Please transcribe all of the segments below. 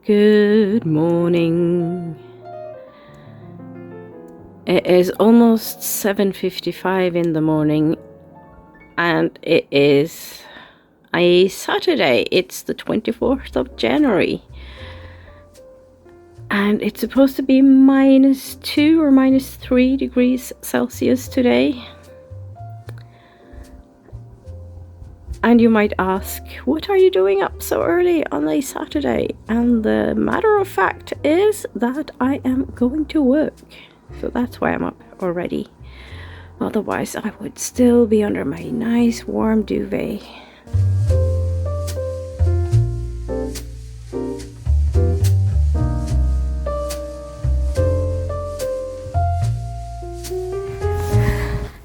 Good morning. It is almost 7:55 in the morning and it is a Saturday. It's the 24th of January and it's supposed to be -2 or -3 degrees Celsius today. And you might ask, what are you doing up so early on a Saturday? And the matter of fact is that I am going to work. So that's why I'm up already. Otherwise, I would still be under my nice warm duvet.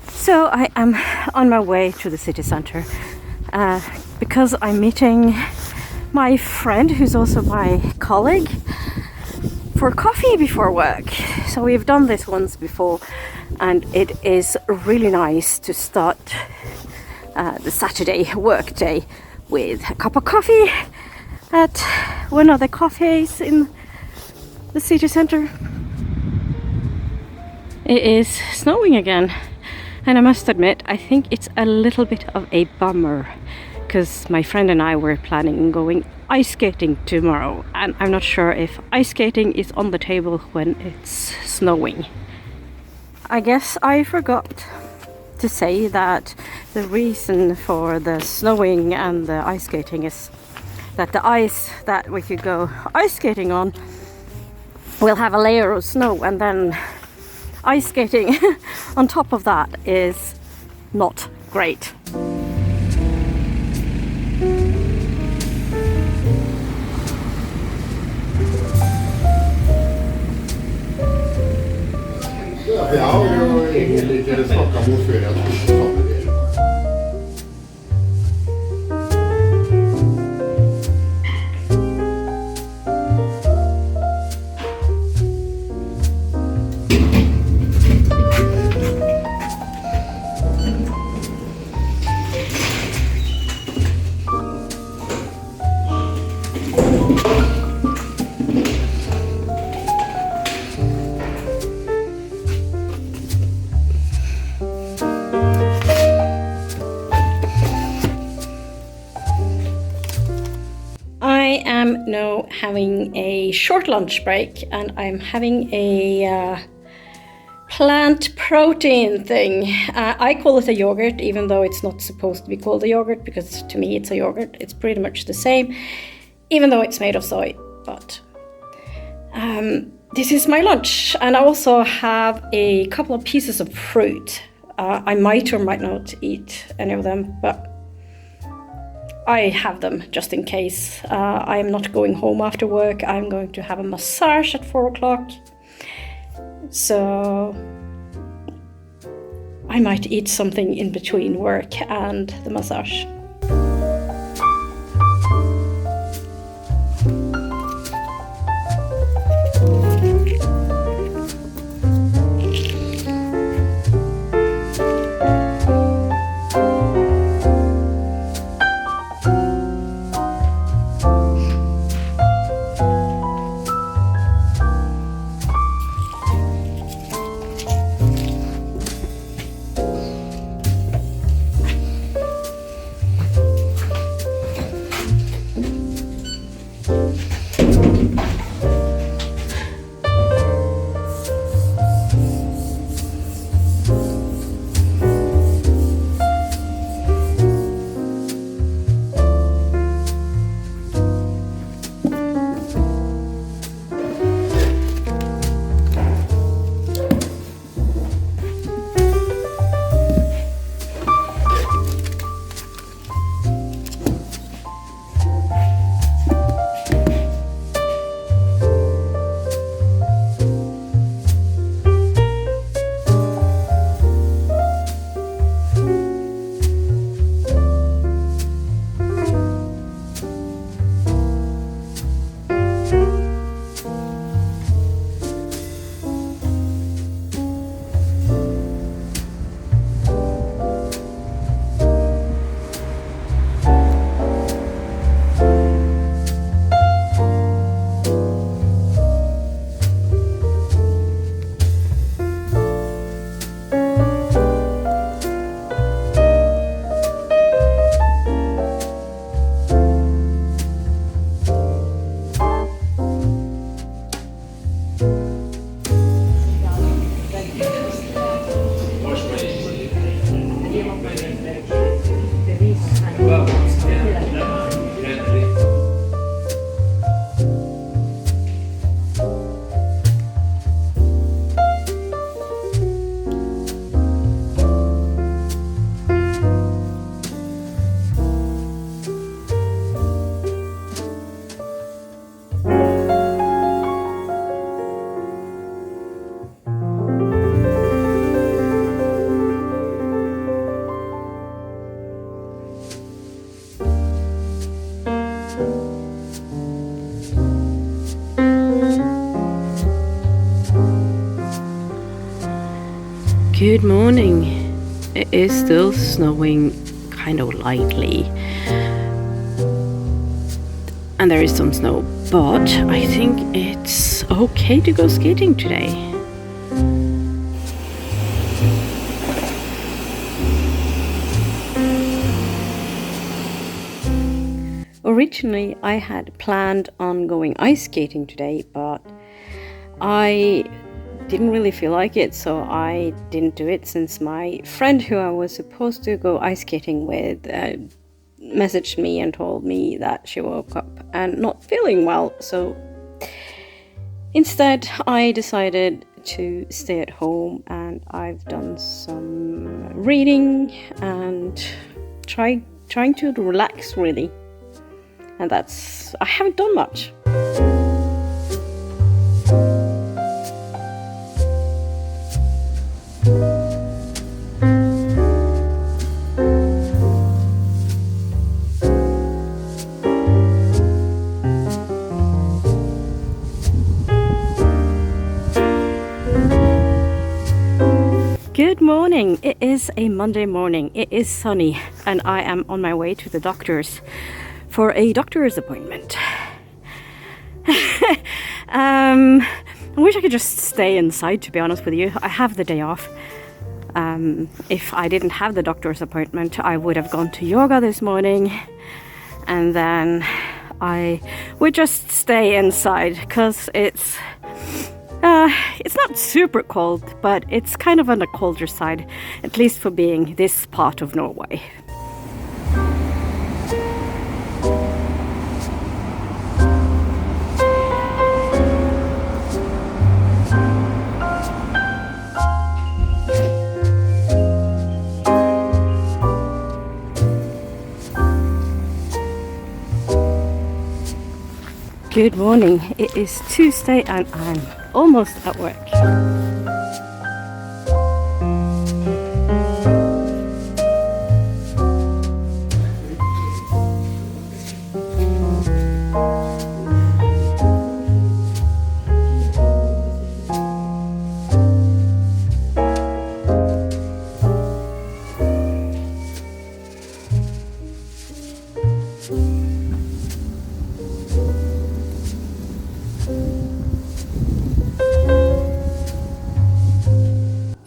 So I am on my way to the city center. Because I'm meeting my friend, who's also my colleague, for coffee before work. So we've done this once before, and it is really nice to start the Saturday work day with a cup of coffee at one of the cafes in the city center. It is snowing again. And I must admit, I think it's a little bit of a bummer because my friend and I were planning on going ice skating tomorrow, and I'm not sure if ice skating is on the table when it's snowing. I guess I forgot to say that the reason for the snowing and the ice skating is that the ice that we could go ice skating on will have a layer of snow, and then ice skating on top of that is not great. I am now having a short lunch break, and I'm having a plant protein thing. I call it a yogurt, even though it's not supposed to be called a yogurt, because to me it's a yogurt. It's pretty much the same, even though it's made of soy. But this is my lunch, and I also have a couple of pieces of fruit. I might or might not eat any of them, but I have them just in case. I am not going home after work. I'm going to have a massage at 4 o'clock. So I might eat something in between work and the massage. Good morning. It is still snowing kind of lightly, and there is some snow, but I think it's okay to go skating today. Originally I had planned on going ice skating today, but I didn't really feel like it, so I didn't do it, since my friend who I was supposed to go ice skating with messaged me and told me that she woke up and not feeling well. So instead I decided to stay at home, and I've done some reading and trying to relax really, and I haven't done much. Good morning. It is a Monday morning. It is sunny, and I am on my way to the doctor's for a doctor's appointment. I wish I could just stay inside, to be honest with you. I have the day off. If I didn't have the doctor's appointment, I would have gone to yoga this morning, and then I would just stay inside, because it's not super cold, but it's kind of on the colder side, at least for being this part of Norway. Good morning. It is Tuesday and I'm almost at work.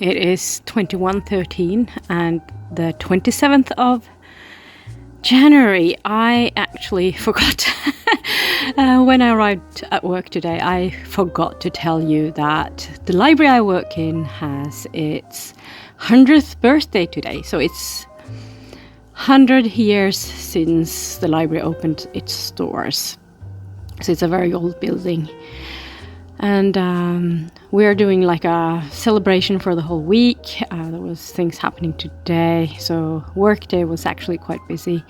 It is 21:13 and the 27th of January. I actually forgot when I arrived at work today, I forgot to tell you that the library I work in has its 100th birthday today. So it's 100 years since the library opened its doors. So it's a very old building. And we're doing like a celebration for the whole week. There was things happening today, so workday was actually quite busy.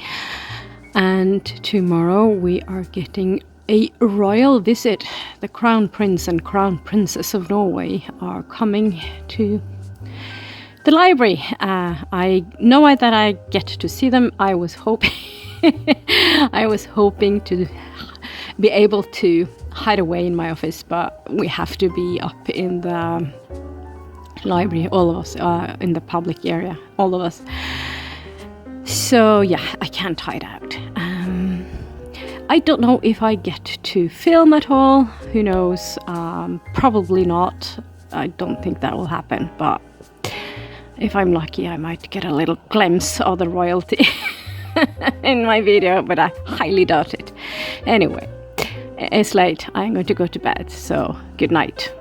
And tomorrow we are getting a royal visit. The Crown Prince and Crown Princess of Norway are coming to the library. I know that I get to see them. I was hoping to be able to hide away in my office, but we have to be up in the library, all of us, in the public area, all of us. So yeah, I can't hide out. I don't know if I get to film at all. Who knows? Probably not. I don't think that will happen, but if I'm lucky, I might get a little glimpse of the royalty in my video, but I highly doubt it. Anyway, it's late. I'm going to go to bed, so good night.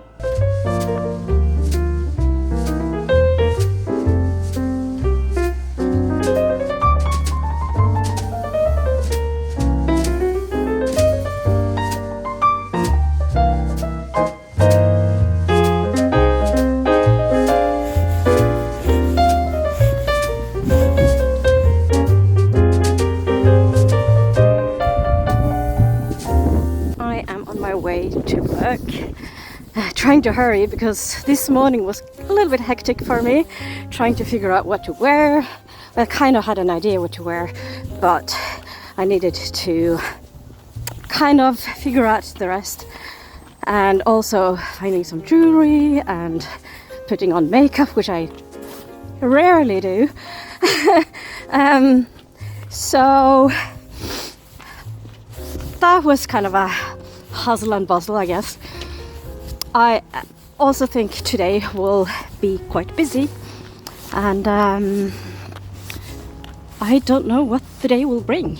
Way to work, trying to hurry because this morning was a little bit hectic for me, trying to figure out what to wear. I kind of had an idea what to wear, but I needed to kind of figure out the rest, and also finding some jewelry and putting on makeup, which I rarely do. So that was kind of a hustle and bustle, I guess. I also think today will be quite busy, and I don't know what the day will bring.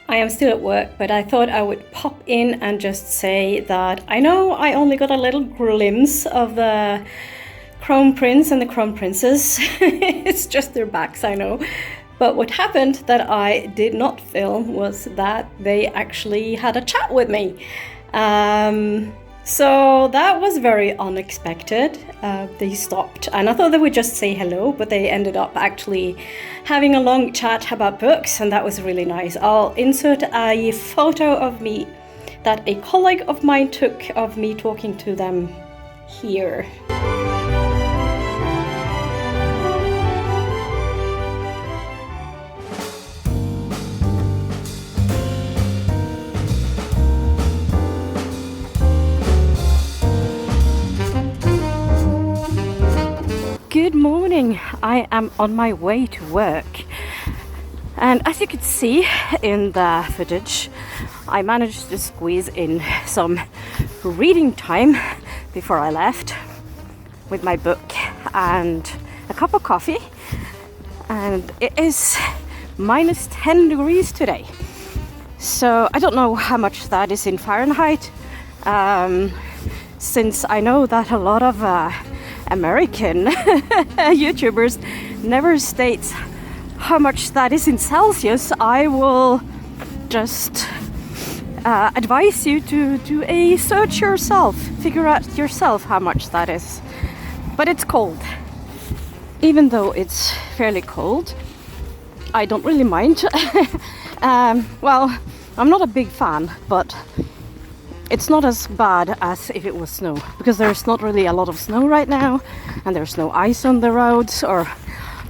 I am still at work, but I thought I would pop in and just say that I know I only got a little glimpse of the Crown Prince and the Crown Princess. It's just their backs, I know. But what happened that I did not film was that they actually had a chat with me. So that was very unexpected. They stopped, and I thought they would just say hello, but they ended up actually having a long chat about books, and that was really nice. I'll insert a photo of me that a colleague of mine took of me talking to them here. Good morning. I am on my way to work, and as you could see in the footage, I managed to squeeze in some reading time before I left with my book and a cup of coffee, and it is minus 10 degrees today. So I don't know how much that is in Fahrenheit, since I know that a lot of American YouTubers never states how much that is in Celsius. I will just advise you to do a search yourself, figure out yourself how much that is. But it's cold. Even though it's fairly cold, I don't really mind. Well, I'm not a big fan, but it's not as bad as if it was snow, because there's not really a lot of snow right now, and there's no ice on the roads, or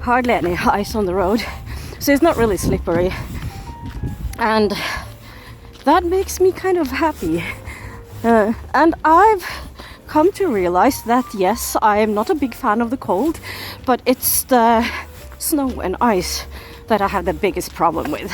hardly any ice on the road, so it's not really slippery, and that makes me kind of happy. And I've come to realize that yes, I am not a big fan of the cold, but it's the snow and ice that I have the biggest problem with.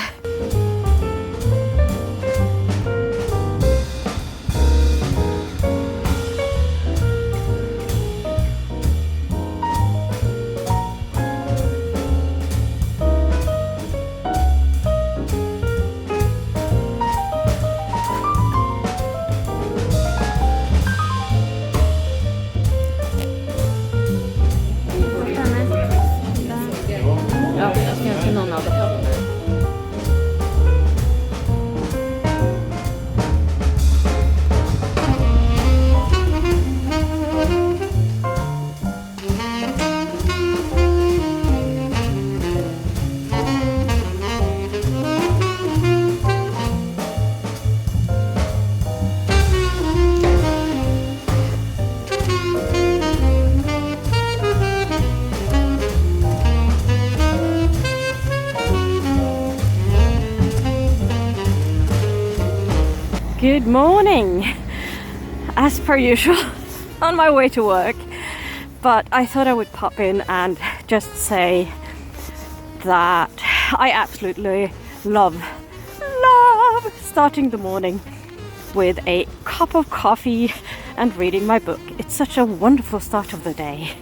Good morning, as per usual, on my way to work, but I thought I would pop in and just say that I absolutely love starting the morning with a cup of coffee and reading my book. It's such a wonderful start of the day.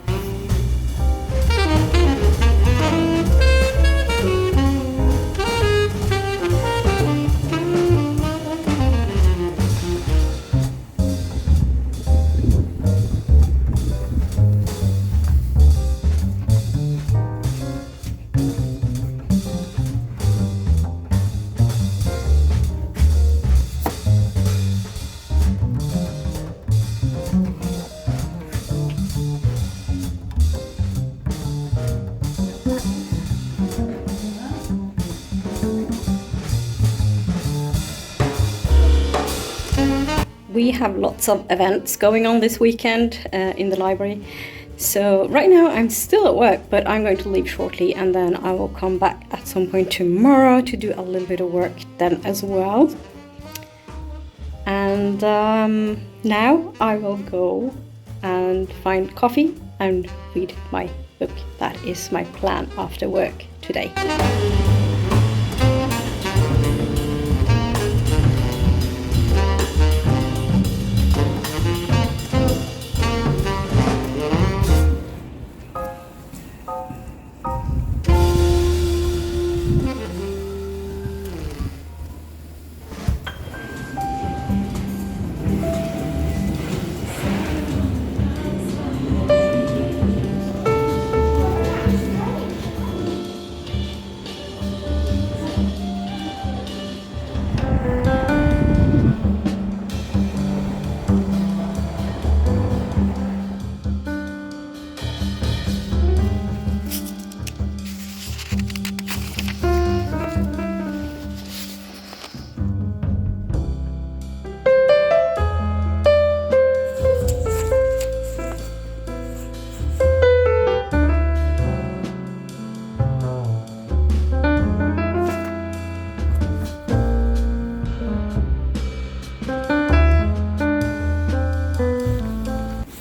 we have lots of events going on this weekend in the library. So right now I'm still at work, but I'm going to leave shortly, and then I will come back at some point tomorrow to do a little bit of work then as well. And now I will go and find coffee and read my book. That is my plan after work today.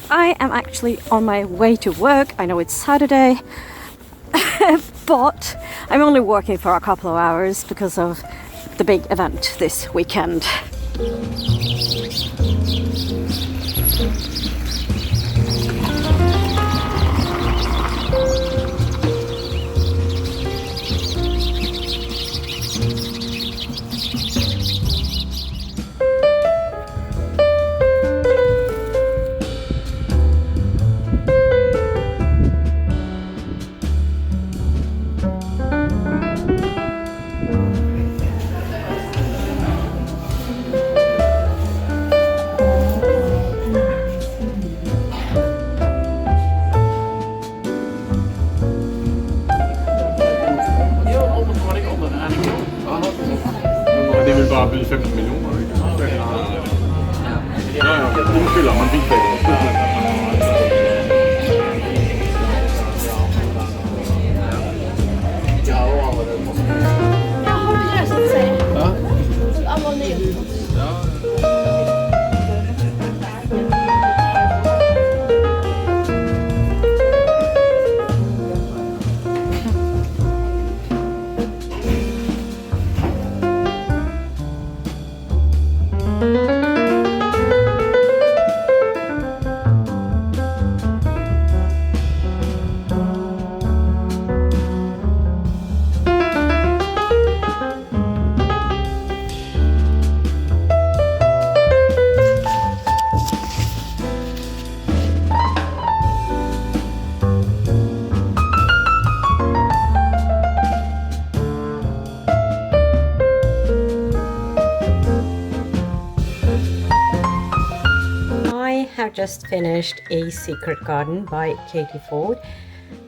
I am actually on my way to work. I know it's Saturday, but I'm only working for a couple of hours because of the big event this weekend. Det är väl bara bli 15 miljoner. Ja, då fyller man vilket. Have just finished A Secret Garden by Katie Fforde,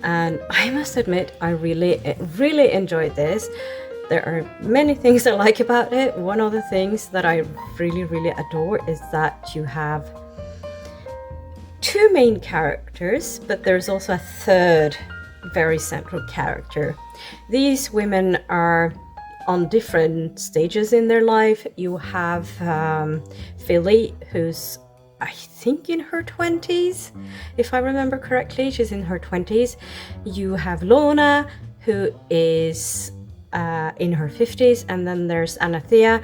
and I must admit I really enjoyed this. There are many things I like about it. One of the things that I really adore is that you have two main characters, but there's also a third very central character. These women are on different stages in their life. You have Philly, who's I think in her 20s, if I remember correctly. She's in her 20s. You have Lona, who is in her 50s, and then there's Anathea,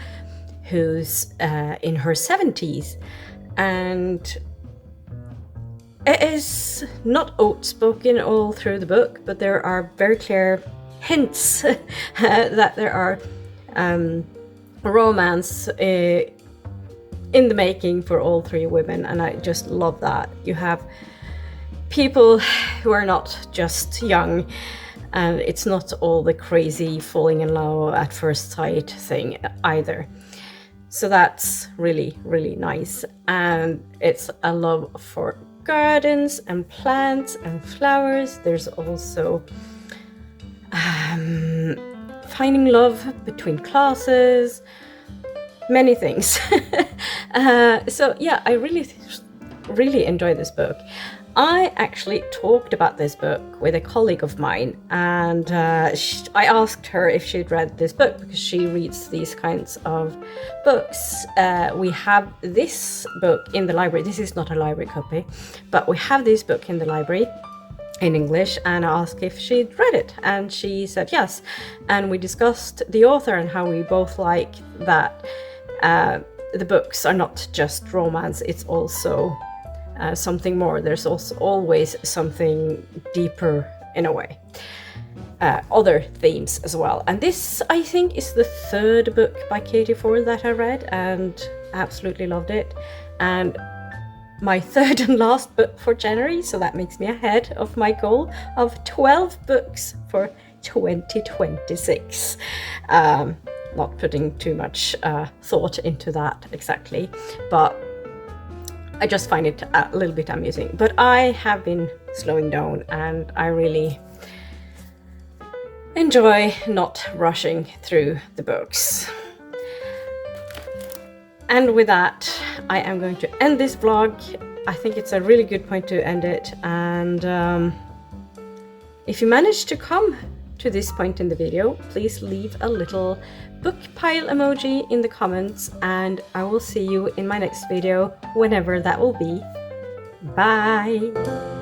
who's in her 70s. And it is not outspoken all through the book, but there are very clear hints that there are romance in the making for all three women, and I just love that. You have people who are not just young, and it's not all the crazy falling in love at first sight thing either. So that's really nice, and it's a love for gardens and plants and flowers. There's also finding love between classes, many things. So yeah, I really enjoyed this book. I actually talked about this book with a colleague of mine, and I asked her if she'd read this book because she reads these kinds of books. We have this book in the library. This is not a library copy, but we have this book in the library in English, and I asked if she'd read it, and she said yes. And we discussed the author and how we both like that the books are not just romance, it's also something more. There's also always something deeper in a way, other themes as well. And this, I think, is the third book by Katie Fforde that I read and absolutely loved it, and my third and last book for January, so that makes me ahead of my goal of 12 books for 2026. Not putting too much thought into that exactly, but I just find it a little bit amusing. But I have been slowing down, and I really enjoy not rushing through the books. And with that, I am going to end this vlog. I think it's a really good point to end it. And if you managed to come to this point in the video, please leave a little book pile emoji in the comments, and I will see you in my next video, whenever that will be. Bye!